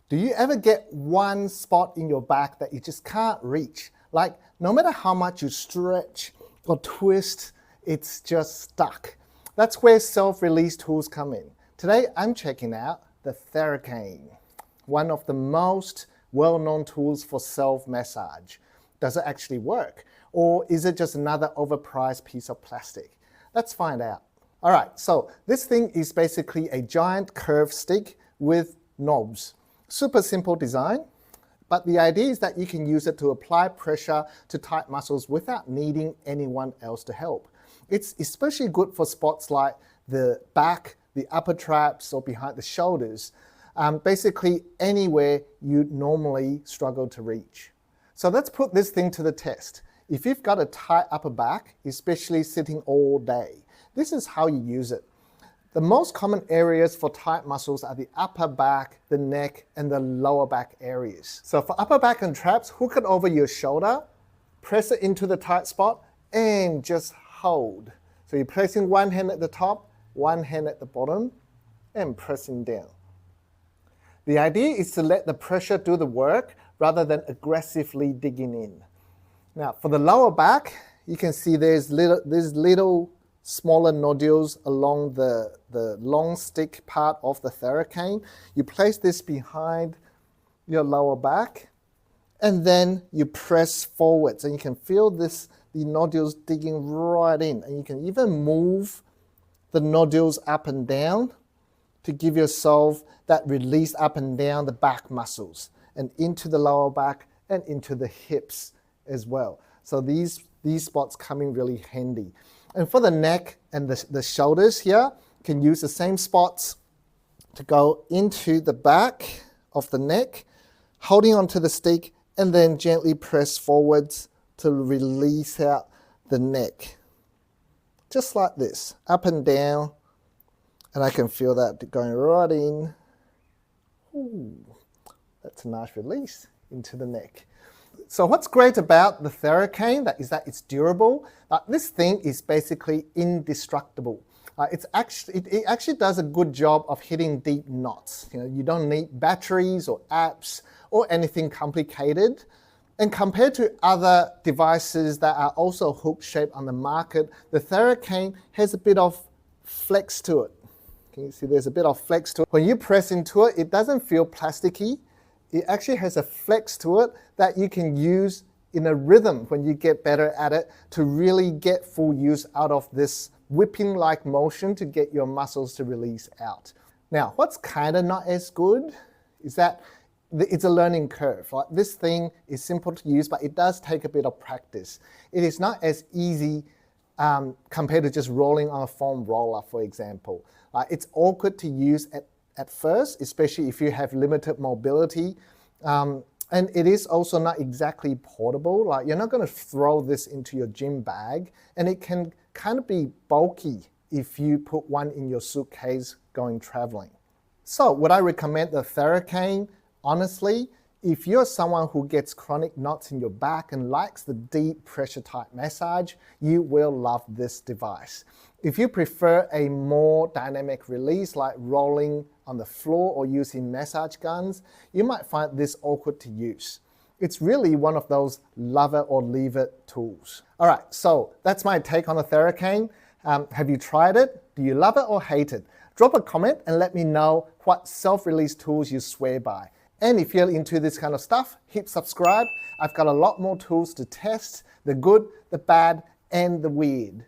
Do you ever get one spot in your back that you just can't reach? Like no matter how much you stretch or twist, it's just stuck. That's where self-release tools come in. Today I'm checking out the Theracane, one of the most well-known tools for self-massage. Does it actually work? Or is it just another overpriced piece of plastic? Let's find out. All right, so this thing is basically a giant curved stick with knobs. Super simple design, but the idea is that you can use it to apply pressure to tight muscles without needing anyone else to help. It's especially good for spots like the back, the upper traps, or behind the shoulders, basically anywhere you normally struggle to reach. So let's put this thing to the test. If you've got a tight upper back, especially sitting all day, this is how you use it. The most common areas for tight muscles are the upper back, the neck, and the lower back areas. So for upper back and traps, hook it over your shoulder, press it into the tight spot, and just hold. So you're pressing one hand at the top, one hand at the bottom, and pressing down. The idea is to let the pressure do the work rather than aggressively digging in. Now for the lower back, you can see there's little smaller nodules along the long stick part of the Theracane. You place this behind your lower back and then you press forwards, and you can feel the nodules digging right in, and you can even move the nodules up and down to give yourself that release up and down the back muscles and into the lower back and into the hips as well. So these spots come in really handy. And for the neck and the shoulders here, you can use the same spots to go into the back of the neck, holding onto the stick, and then gently press forwards to release out the neck. Just like this, up and down, and I can feel that going right in. Ooh, that's a nice release into the neck. So what's great about the Theracane is that it's durable. This thing is basically indestructible. It actually does a good job of hitting deep knots. You don't need batteries or apps or anything complicated. And compared to other devices that are also hook-shaped on the market, the Theracane has a bit of flex to it. Can you see there's a bit of flex to it? When you press into it, it doesn't feel plasticky. It actually has a flex to it that you can use in a rhythm when you get better at it to really get full use out of this whipping-like motion to get your muscles to release out. Now, what's kind of not as good is that it's a learning curve. Like, this thing is simple to use, but it does take a bit of practice. It is not as easy compared to just rolling on a foam roller, for example. It's awkward to use at first, especially if you have limited mobility. And it is also not exactly portable. Like, you're not going to throw this into your gym bag, and it can kind of be bulky if you put one in your suitcase going traveling. So would I recommend the Theracane? Honestly, if you're someone who gets chronic knots in your back and likes the deep pressure type massage, you will love this device. If you prefer a more dynamic release like rolling on the floor or using massage guns, you might find this awkward to use. It's really one of those love it or leave it tools. All right, so that's my take on the Theracane. Have you tried it? Do you love it or hate it? Drop a comment and let me know what self-release tools you swear by. And if you're into this kind of stuff, hit subscribe. I've got a lot more tools to test, the good, the bad, and the weird.